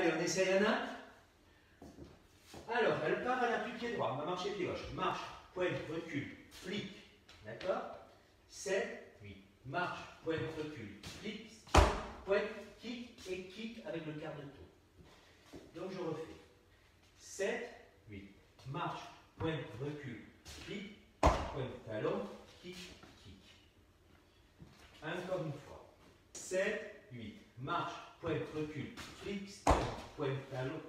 Allez, on essaye un. Alors, elle part, elle appuie pied droit. On va marcher pied gauche. Marche, pointe, recule, flic. D'accord? 7, 8. Marche, pointe, recule, flic, pointe, kick et kick avec le quart de tour. Donc, je refais. 7, 8. Marche, pointe, recule, flic, pointe, talon, kick, kick. Encore une fois. 7, 8. Marche, pointe, recule, flic, pointe, talon.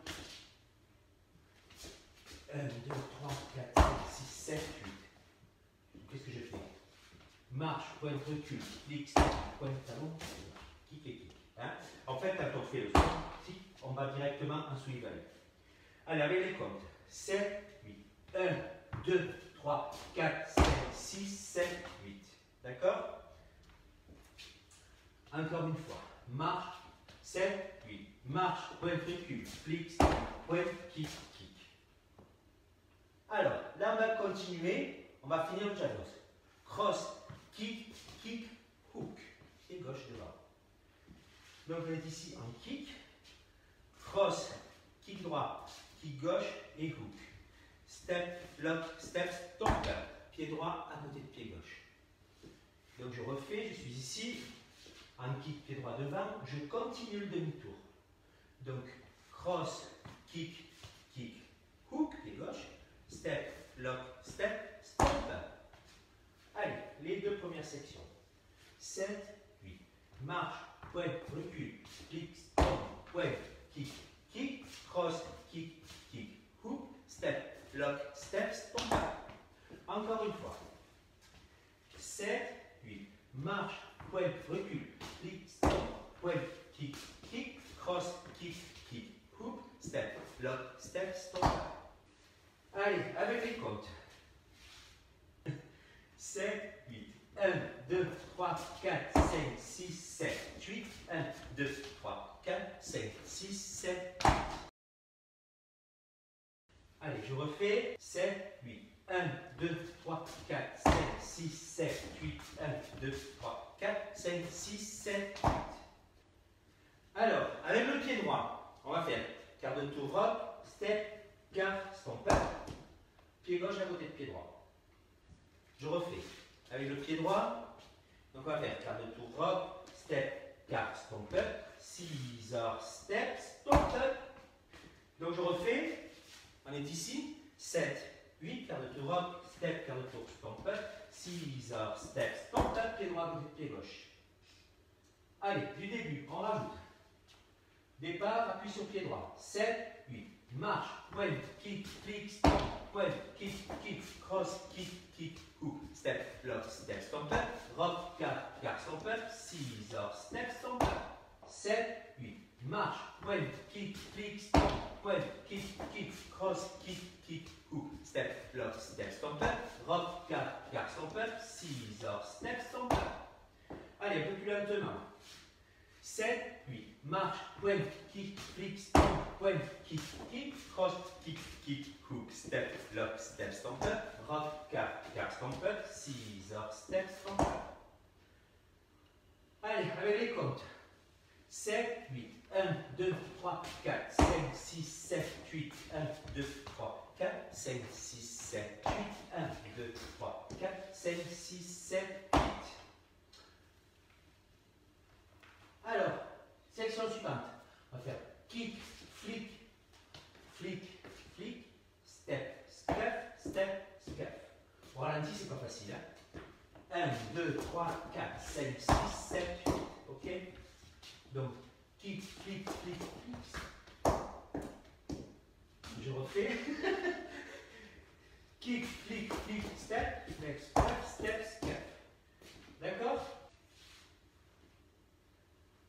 1, 2, 3, 4, 5, 6, 7, 8. Qu'est-ce que je fais? Marche, pointe, recule, flic, pointe, talon, kick et kick. Hein? En fait, quand on fait le son, on va directement en swivel. Allez, avec les comptes. 7, 8. 1, 2, 3, 4, 5, 6, 7, 8. D'accord? Encore une fois. Marche, 7, 8. Marche, pointe, recule, flic, pointe, kick, kick. Alors, là, on va continuer. On va finir le janos. Cross, kick, kick, hook. Pied gauche devant. Donc, on est ici en kick. Cross, kick droit, kick gauche et hook. Step, lock, step, stomp. Pied droit à côté de pied gauche. Donc, je refais. Je suis ici. En kick, pied droit devant. Je continue le demi-tour. Donc, cross, kick, kick, hook, pied gauche. Step, lock, step, stomp. Allez, les deux premières sections. 7, 8. Marche, pointe, recule, kick, stomp, pointe, kick, kick, cross, kick, kick, hook, step, lock, step, stomp. Encore une fois. 7, 8. Marche, pointe, recule, kick, stomp, pointe, kick, kick, cross, kick, kick, hook, step, lock, step, stomp. Allez, avec les comptes. 7, 8. 1, 2, 3, 4, 5, 6, 7, 8. 1, 2, 3, 4, 5, 6, 7, 8. Allez, je refais. 7, 8. 1, 2, 3, 4, 5, 6, 7, 8. 1, 2, 3, 4, 5, 6, 7, 8. Alors, avec le pied droit, on va faire quart de tour rock, step, quart, stomp. Pied gauche à côté de pied droit. Je refais. Avec le pied droit, donc on va faire quart de tour rock, step, quart, stomp up, scissor, step, stomp up. Donc je refais. On est ici. 7, 8, quart de tour rock, step, quart de tour, stomp up, scissor, step, stomp up, pied droit à côté de pied gauche. Allez, du début, on rajoute. Départ, appuie sur pied droit. 7, 8. Marche, pointe, kick, flick, stomp, pointe, kick, kick, cross, kick, kick, hook, step, lock, step, stomp up, rock, quart, quart, stomp up, scissor, step, stomp up. 7, 8. Marche, pointe, kick, flick, stomp, pointe, kick, kick, cross, kick, kick, hook, step, lock, step, stomp up, rock, quart, quart, stomp up, scissor, step, stomp up. Allez, un peu plus lentement. 7, 8. Marche, pointe, kick, flick, stomp, pointe, kick, kick, cross, kick, kick, hook, step, lock, step, stomp up, rock, quart, quart, stomp up, scissor, step, stomp up. Allez, avec les comptes. 7, 8. 1, 2, 3, 4, 5, 6, 7, 8. 1, 2, 3, 4, 5, 6, 7, 8. 1, 2, 3, 4, 5, 6, 7, 8. Alors, section suivante. On va faire kick, flick, flick, flick, step, scuff, step, scuff. Au ralenti, c'est pas facile. Hein? 1, 2, 3, 4, 5, 6, 7, 8. Ok? Donc, kick, flick, flick, flick. Je refais. Kick, flick, flick, step, scuff, step, scuff. D'accord?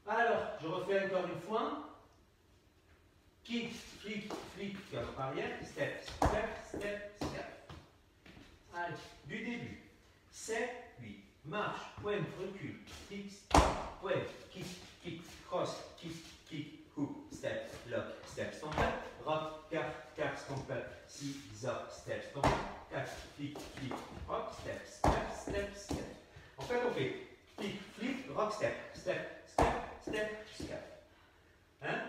Alors, je refais encore une fois. Kick, flick, flick, en arrière, step, step, step. Allez, du début. 7, 8. Marche, pointe, recule, kick, pointe, kick, kick, cross, kick, kick, hook, step, lock, step, stomp up, rock, quart, quart, stomp up, scissor, step, stomp up, 4, flick, flick, rock, step, step, step, step. En fait, on fait flick, flick, rock, step, step, step, step, step. Hein?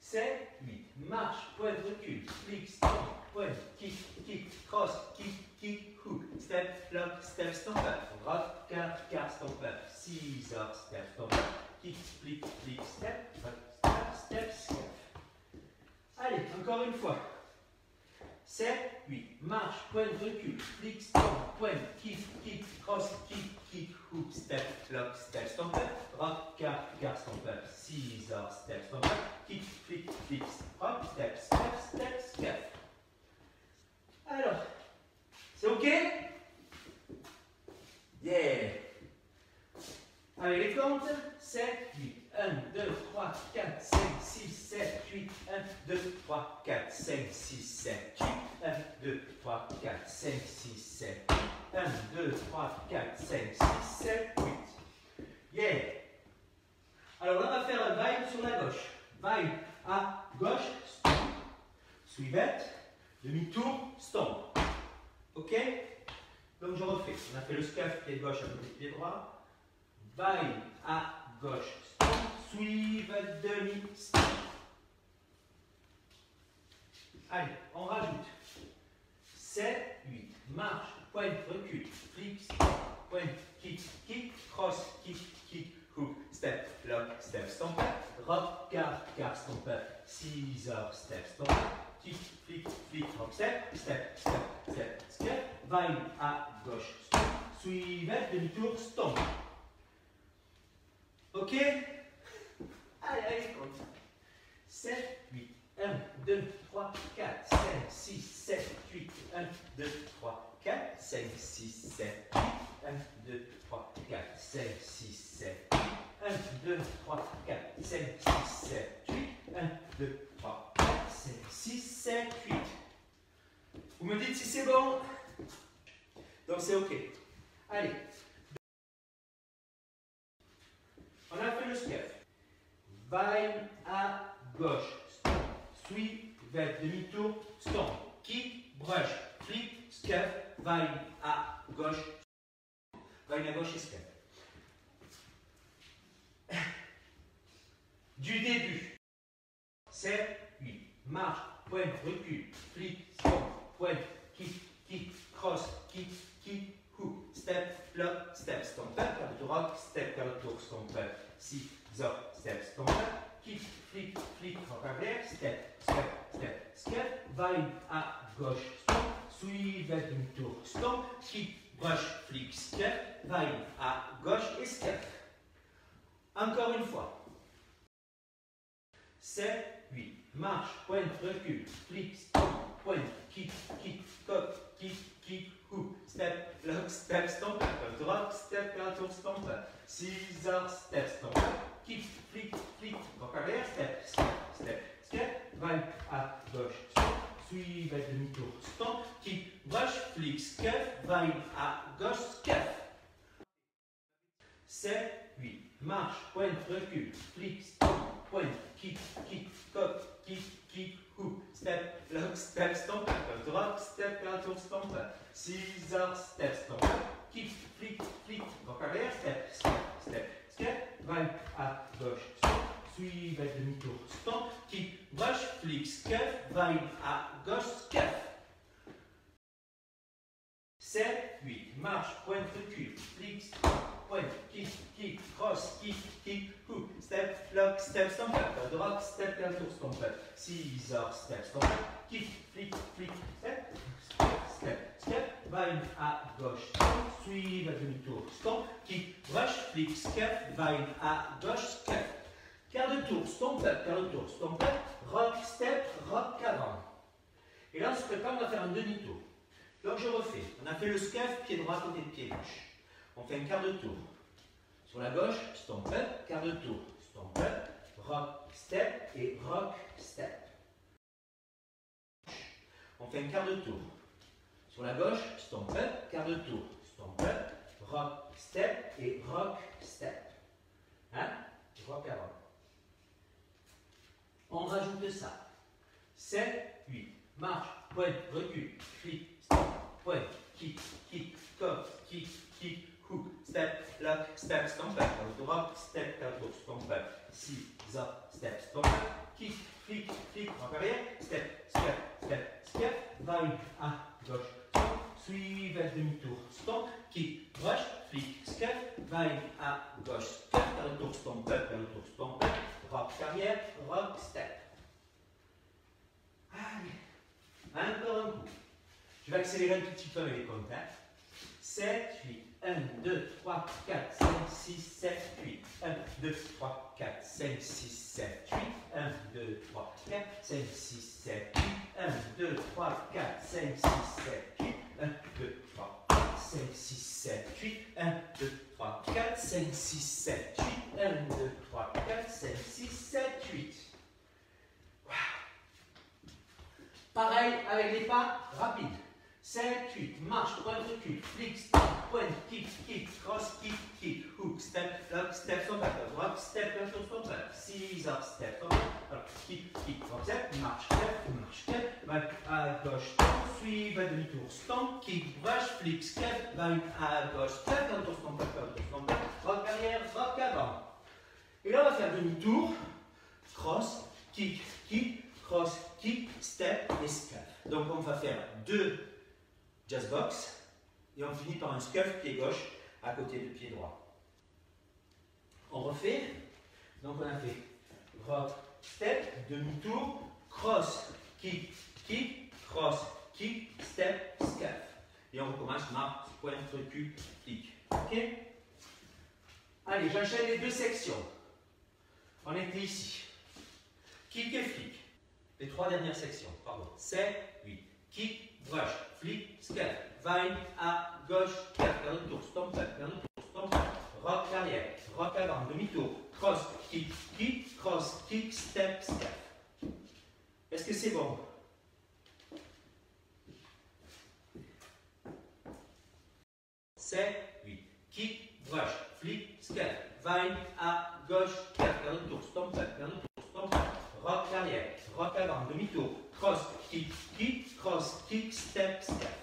7, 7, 8. Marche, pointe, recule, flick, stomp, pointe, kick, kick, cross, kick, hook, step, lock, step, stomp up, rock, car, stomp up, scissor, step, stomp up, kick, flick, step, step, step. Allez, encore une fois. 7, 8. Marche, pointe, recule, flick, stomp, pointe, kick, cross, kick, hook, step, lock, step, stomp up, rock, car, stomp up, scissor, step, stomp up, kick, flick, rock, step, step. Alors, c'est OK? Yeah! Allez, les comptes. 7, 8. 1, 2, 3, 4, 5, 6, 7, 8. 1, 2, 3, 4, 5, 6, 7, 8. 1, 2, 3, 4, 5, 6, 7, 8. 1, 2, 3, 4, 5, 6, 7, 8. Yeah! Alors, on va faire un vibe sur la gauche. Vibe à gauche, stomp. Suivette, demi-tour, stomp. OK? Donc, je refais. On a fait le scuff, pied gauche à côté de pied droit. Vibe à gauche, stomp. Suivette, demi-stomp. Allez, on rajoute. 7, 8. Marche, pointe, recule, flick, stomp, pointe, kick, cross, kick, hook, step, lock, step, stomp, rock, car, stomp, scissor, step, stomp, kick, flick, rock, step, vibe à gauche, stomp, suivette, demi-tour, stomp. OK? Allez, compte. 7, 8. 1, 2, 3, 4, 5, 6, 7, 8. 1, 2, 3, 4, 5, 6, 7, 8. 1, 2, 3, 4, 5, 6, 7, 8. 1, 2, 3, 4, 5, 6, 7, 8. 1, 2, 3, 4, 5, 6, 7, 8. Vous me dites si c'est bon? Donc c'est OK. Allez. On a fait le scuff. Vibe à gauche. Stomp. Suivette, demi-tour. Stomp. Kick, brush. Flip, scuff. Vibe à gauche. Vibe à gauche et scuff. Du début. 7, 8. Marche, pointe, recule. Flip, stomp. Pointe, kick, cross, kick, hook, step, lock, step, stomp up, rock, step, tour, stomp up, scissor, step, stomp up, kick, flick, rock arrière, step, vibe à gauche, stomp, suivette, demi-tour, stomp, kick, brush, flick, step, vibe à gauche et step. Encore une fois. 7, 8. Marche, pointe, recule, flick, stomp, pointe, kick, cock, kick, hook, step, lock, step, stomp, rock, step, tour, stomp, scissor, step, stomp, kick, flick, rock arrière, step, vibe à gauche, stomp, suivette, demi-tour, stomp, kick, brush, flick, scuff, vibe à gauche, scuff. 7, 8. Marche, pointe, recule, flick, stomp, pointe, kick, cock, kick, hook, step, lock, step, stomp, rock, step, tour, stomp, scissor, step, stomp, kick, flick, rock arrière, step, vibe à gauche, stomp, suivette, demi-tour, stomp, kick, brush, flick, scuff, vibe à gauche, scuff. 7, 8. Marche, pointe, recule, flick, stomp, pointe, kick, cross, kick, hook, step, lock, step, stomp, rock, step, tour, stomp, scissor, step, stomp, kick, flick, step, vibe à gauche, stomp, suivette, demi-tour, stomp, kick, brush, flick, scuff, vibe à gauche, scuff. Quart de tour, stomp, rock, step, rock, avant. Et là, on se prépare, on va faire un demi-tour. Donc je refais. On a fait le scuff, pied droit côté de pied gauche. On fait un quart de tour. Sur la gauche, stomp up, quart de tour. Stomp up, rock, step et rock, step. On fait un quart de tour. Sur la gauche, stomp up, quart de tour. Stomp up, rock, step et rock, step. Hein? Rock avant. On rajoute ça. 7, 8. Marche, pointe, recule, flick, stomp, pointe, kick, cock, kick, hook, step, lock, step, stomp, rock, step, tour, stomp, scissor, step, stomp, kick, flic, flic, rock arrière, step, step, step, step, va à gauche, stomp, suivez demi-tour, stomp, kick, brush, flic, step, va à gauche, step, vers le tour, stomp, vers le tour, stomp, rock arrière, rock, step. Allez, encore un coup. Je vais accélérer un tout petit peu avec les comptes. 7, 8, 1, 2, 3, 4, 5, 6, 7, 8, 1, 2, 3, 4, 5, 6, 7, 8, 1, 2, 3, 4, 5, 6, 7, 8, 1, 2, 3, 4, 5, 6, 7, 8, 1, 2, 3, 4, 5, 6, 7, 8, 1, 2, 3, 4, 5, 6, 7, 8, 1, 2, 3, 4, 5, 6, 7, 8. Pareil avec les pas rapides. 7, 8, marche, point, recul, flic, step, point, kick, kick, cross, kick, kick, hook, step, lock, step, stop, drop, step, stop, scissor, step, stop, alors, kick, kick, drop, step, marche, step, va à gauche, stomp, suive à demi-tour, stomp, kick, brush, flic, step, va à gauche, step, un tour, stomp, rock arrière, rock avant. Et là, on va faire demi-tour, cross, kick, kick, cross, kick, step et scuff. Donc on va faire 2 jazz box et on finit par un scuff pied gauche à côté du pied droit. On refait. Donc on a fait rock, step, demi-tour, cross, kick, kick, cross, kick, step, scuff. Et on recommence marche, point, recul, flic. Ok? Allez, j'enchaîne les deux sections. On était ici. Kick et flic. Les 3 dernières sections, pardon. 7, 8. Kick, brush, flic, scuff. Vine à gauche, 4, vers le tour, stomp, vers le tour, stomp, rock arrière, rock avant, demi-tour, cross, kick, kick, cross, kick, step, scuff. Est-ce que c'est bon? Sept, 8. Kick, brush, flic, scuff. Vine à gauche, 4, vers le tour, stomp, vers le tour, stomp, rock arrière, rock avant, demi-tour, cross, kick, kick, cross, kick, step, step.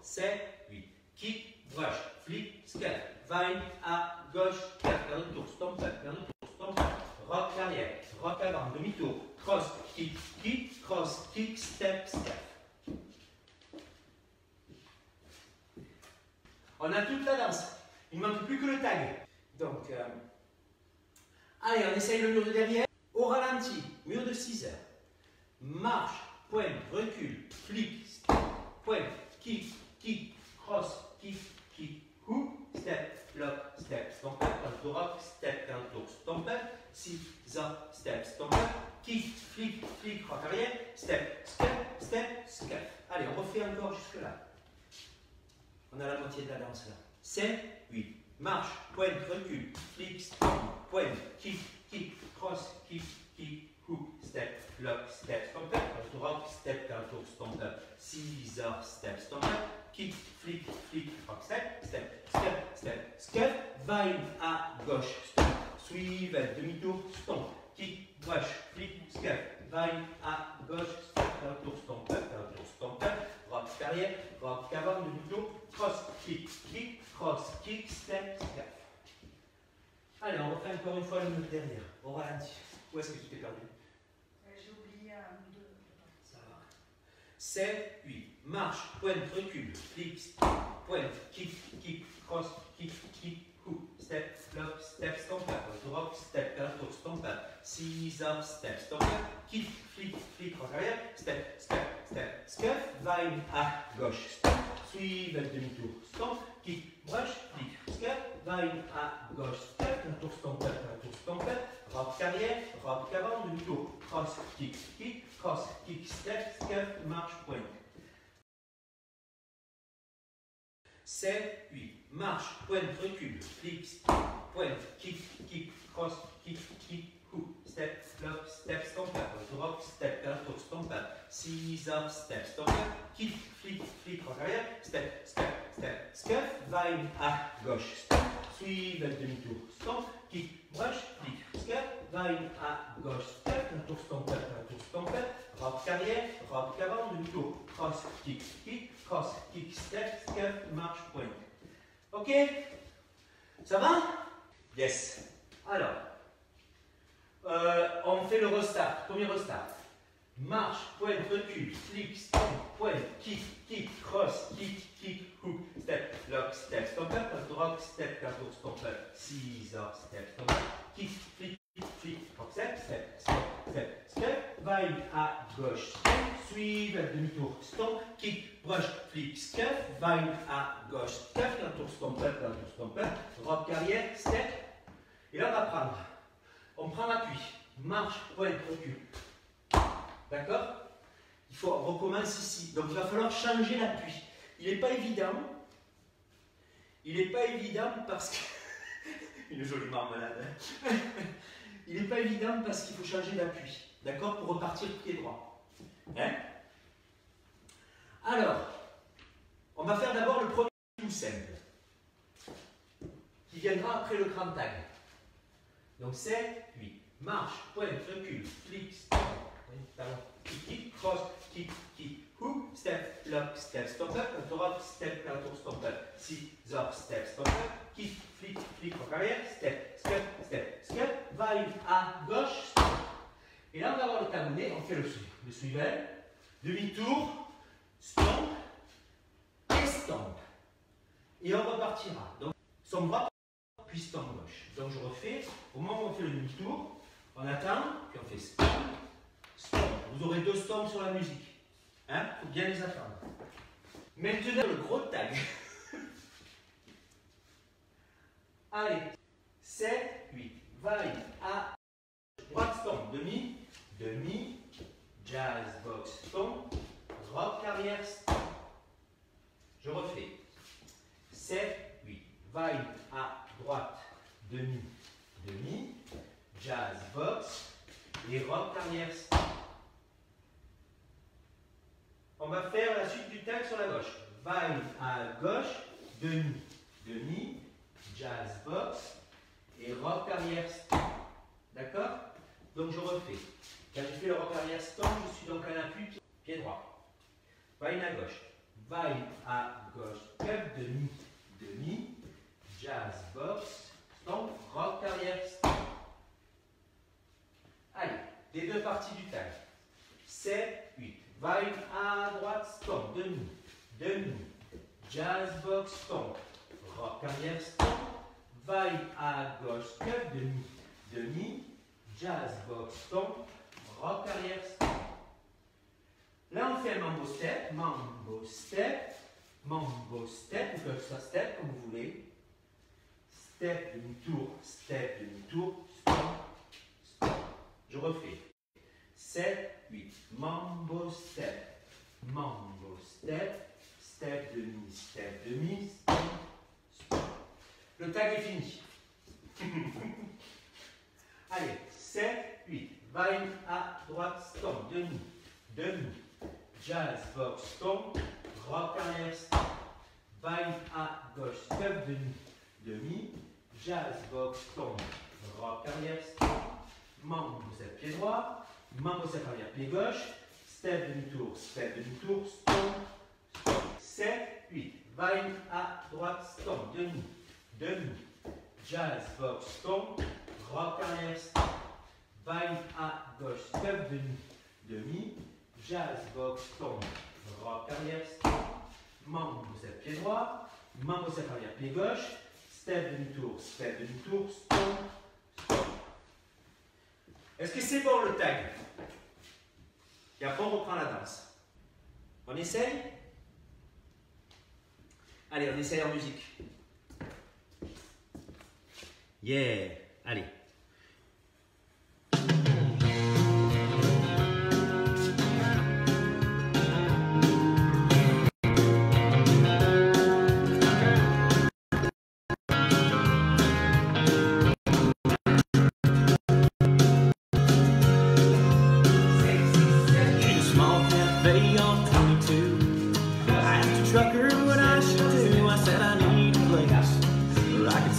7, 8. Kick, brush, flic, scuff. Vine à gauche, 4, vers le tour, stomp, vers le tour, stomp, rock arrière, rock avant, demi-tour, cross, kick, kick, cross, kick, step, step. On a toute la danse. Il ne manque plus que le tag. Donc, allez, on essaye le mur de derrière. Au ralenti, mur de 6 heures. Marche, pointe, recul, flic, pointe, kick, kick, cross, kick, kick, hook, step, lock, step, stomp, un rock, step, un tour, stomp, scissor, step, stomp, kick, flic, flic, rock arrière, step, scuff, step, scuff. Allez, on refait encore jusque là. On a la moitié de la danse là. 7, 8. Marche, pointe, recul, flic, stomp, pointe, kick, kick, cross, kick, kick, hook, step, lock, step, stomp, rock, step, un tour, stomp, scissor, step, stomp, kick, flic, flic, rock, step, step, step, step, scuff, vine à gauche, stomp, suive, demi-tour, stomp, kick, brush, flic, scuff, vine à gauche, step, un tour, stomp, rock arrière, rock avant, demi-tour, cross, kick, kick, cross, kick, step, scuff. Allez, on refait encore une fois le mur derrière, au ralenti. Où est-ce que tu t'es perdu? J'ai oublié un ou deux. Ça va. 7, 8. Marche, pointe, recul, flic, pointe, kick, kick, cross, kick, kick, hook, step, lock, step, stomp, rock, step, tour, stomp, scissor, step, stomp, kick, flic, flic, rock arrière, step, step, step, scuff, vine à gauche, stomp, suive, demi-tour, stomp, kick, brush, flic, scuff, vine à gauche, step, un tour, stomp, rock arrière, rock avant, demi-tour, cross, kick, kick, cross, kick, step, scuff, marche, pointe. 7, 8. Marche, pointe, recul, flic, pointe, kick, kick, cross, kick, kick, hook, step, lock, step, stomp, rock, step, tour, stomp, scissor, step, stomp, kick, flic, flic, rock arrière, step, step, step, scuff, vine à gauche, step, suive, demi-tour, stomp, kick, brush, flic, scuff, vine à gauche, step, un tour, stomp, rock arrière, rock avant, demi-tour, cross, kick, kick, cross, kick, step, scuff, marche, pointe. Ok? Ça va? Yes. Alors, on fait le restart. Premier restart. Marche, pointe, recul, flick, stomp, pointe, kick, kick, cross, kick, hook, step, lock, step, stomp up, drop, step, counter, stomp up, scissor, step, stomp up, kick, flick, step, step, vibe à gauche, step, suive, demi-tour, stomp, kick, brush, flick, scuff, vibe à gauche, step, counter, stomp up, drop, carrière, step. Et là, on va prendre. On prend l'appui, marche, pointe, recul. D'accord? Il faut, on recommence ici. Donc il va falloir changer l'appui. Il n'est pas évident. Il n'est pas évident parce que. Une jolie marmelade. Hein. Il n'est pas évident parce qu'il faut changer d'appui. D'accord? Pour repartir pied droit. Hein? Alors, on va faire d'abord le premier tout simple. Qui viendra après le grand tag. Donc 7, 8. Marche, pointe, recul, flick, stop. Kick, cross, kick, hook, step, lock, step, stomp up, drop, step, counter, stomp up, scissor, step, stomp up, kick, flick, en arrière, step, scuff, vibe à gauche, stop. Et là, on va avoir le talonnet, on fait le suivant, demi-tour, stomp et stomp. Et on repartira. Donc, son bras, puis stomp gauche. Donc, je refais, au moment où on fait le demi-tour, on attend, puis on fait stomp. Stomp. Vous aurez 2 stomps sur la musique. Hein? Il faut bien les attendre. Maintenant, le gros tag. Allez. 7, 8. Vaille à droite stomp. Demi. Jazz box stomp. Rock arrière stomp. Je refais. 7, 8. Vaille à droite. Demi. Jazz box. Et rock arrière. On va faire la suite du tag sur la gauche. Vibe à gauche, demi, jazz box et rock arrière. D'accord? Donc je refais. Quand j'ai fait le rock arrière stomp, je suis donc à l'appui, pied droit. Vibe à gauche. Vibe à gauche, cup, demi, jazz box, stomp, rock arrière. Allez, les deux parties du tag. 7, 8. Vibe à droite, stomp, demi, jazz box, stomp, rock arrière, stomp, vibe à gauche, cup, demi, jazz box, stomp, rock arrière, stomp. Là, on fait un mambo step, ou que ce soit step, comme vous voulez. Step, demi-tour, stomp. Je refais. 7, 8. Mambo step, step, demi, stop. Le tag est fini. Allez, 7, 8. Vibe à droite, stomp, demi, jazz box, stomp, rock arrière, stomp. Vibe à gauche, step, demi, jazz box, stomp, rock arrière, stomp. Mambo step, pied droit. Mambo step arrière, pied gauche. Step, demi-tour, stomp. 7, 8. Vibe à droite, stomp, demi, jazz box, stomp, rock arrière, stomp. Vibe à gauche, step, demi, jazz box, stomp, rock arrière, stomp. Mambo step, pied droit. Mambo step arrière, pied gauche. Step, demi-tour, stomp. Est-ce que c'est bon le tag? Et après on reprend la danse. On essaye? Allez, on essaye en musique. Yeah! Allez.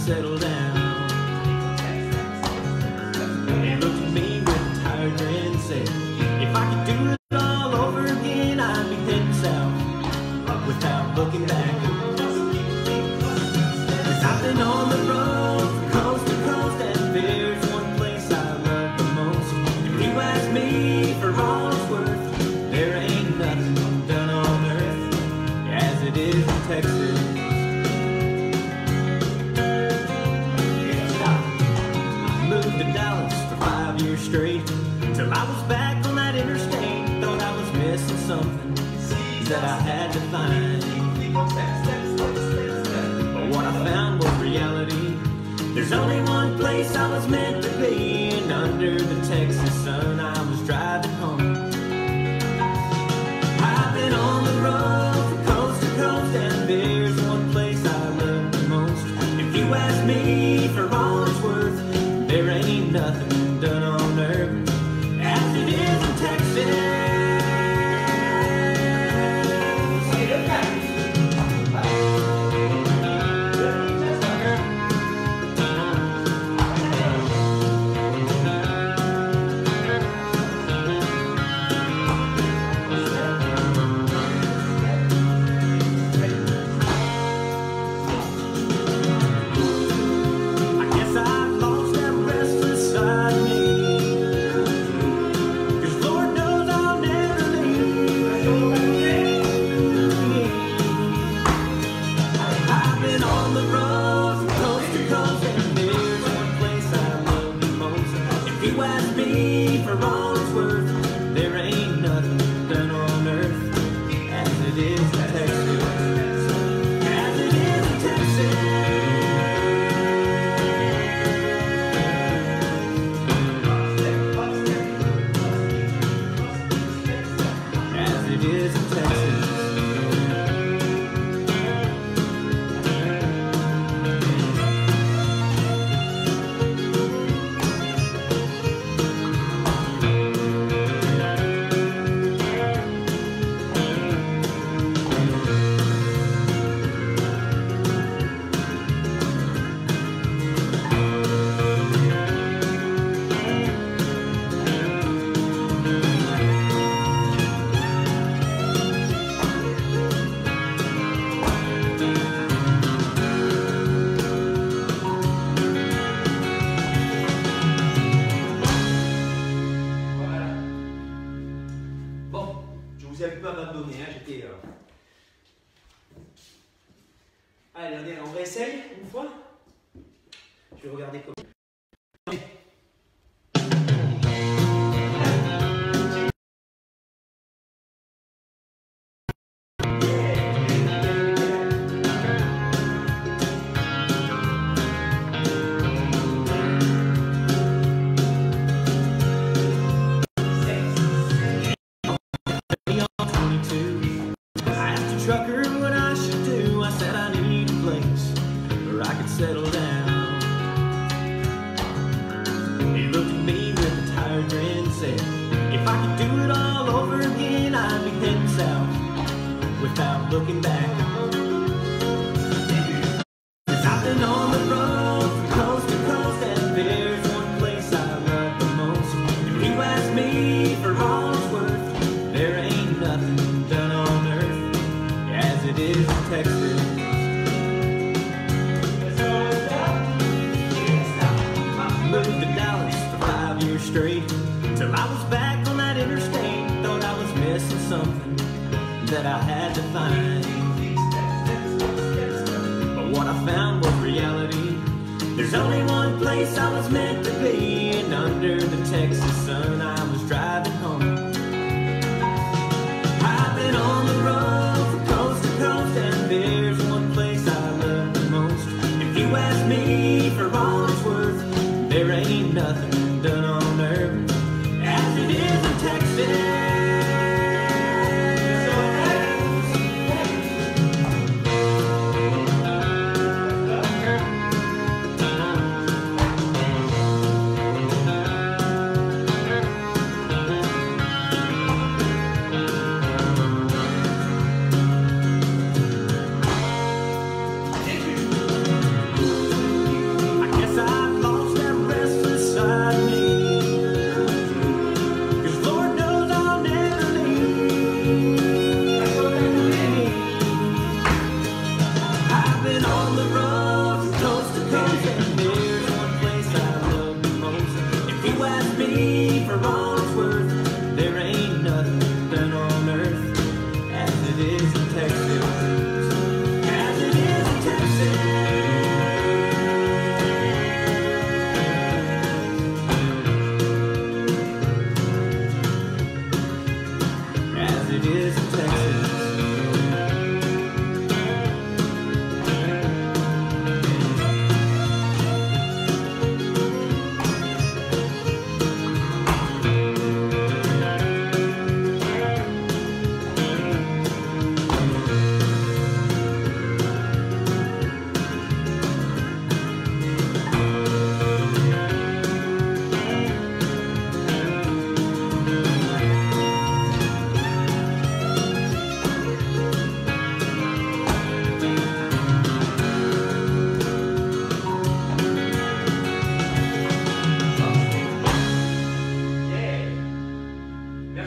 Settle down. straight, till I was back on that interstate. Thought I was missing something that I had to find, but what I found was reality. There's only one place I was meant to be, and under the Texas sun I was driving home. I've been on the road from coast to coast, and there's one place I love the most. If you ask me, for all it's worth, there ain't nothing done on earth as it is in Texas. Allez, on réessaye une fois. Je vais regarder comment. Trucker, what I should do, I said I need a place where I could settle down. He looked at me with a tired grin and said, if I could do it all over again, I'd be heading south without looking back. 'Cause I've been on the road from coast to coast, and there's one place I love the most. If you ask me, for all it's worth, there ain't nothing done on earth as it is in Texas. I moved to Dallas for 5 years straight, till I was back on that interstate. Thought I was missing something that I had to find, but what I found was reality. There's only one place I was meant to be, and under the Texas sun I was driving home. I've been on the road from coast to coast, and there's one place I love the most. If you ask me, for all it's worth, there ain't nothing done on earth as it is in Texas.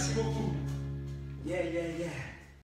Merci beaucoup. Yeah, yeah, yeah.